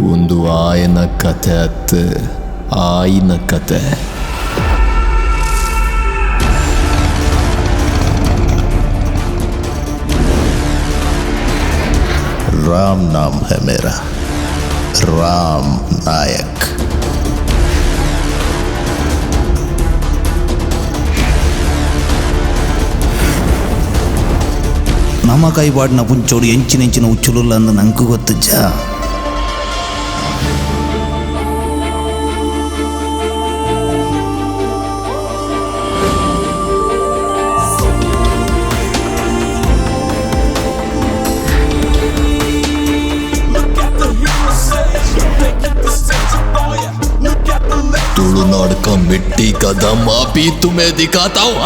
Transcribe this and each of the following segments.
ಒಂದು ಆಯನ ಕಥೆ ಅತ್ತೆ, ಆಯಿನ ಕತೆ. राम नाम है मेरा, राम नायक. ನಮಕಾಯಿ ಬಾಡಿನ ಪುಂಚೋಡು ಎಂಚಿನೆಂಚಿನ ಉಚ್ಚುಲುಲ್ಲ ಅಂದು ನಂಗೆ ಗೊತ್ತಜ್ಜ. तुलुनाड का मिट्टी का दम अभी तुम्हें दिखाता हूँ.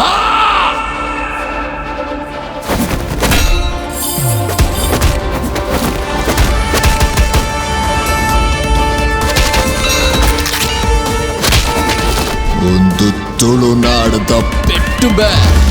ಒಂದು ತುಳುನಾಡದ ಪೆಟ್ಟು ಬ್ಯಾಗ್.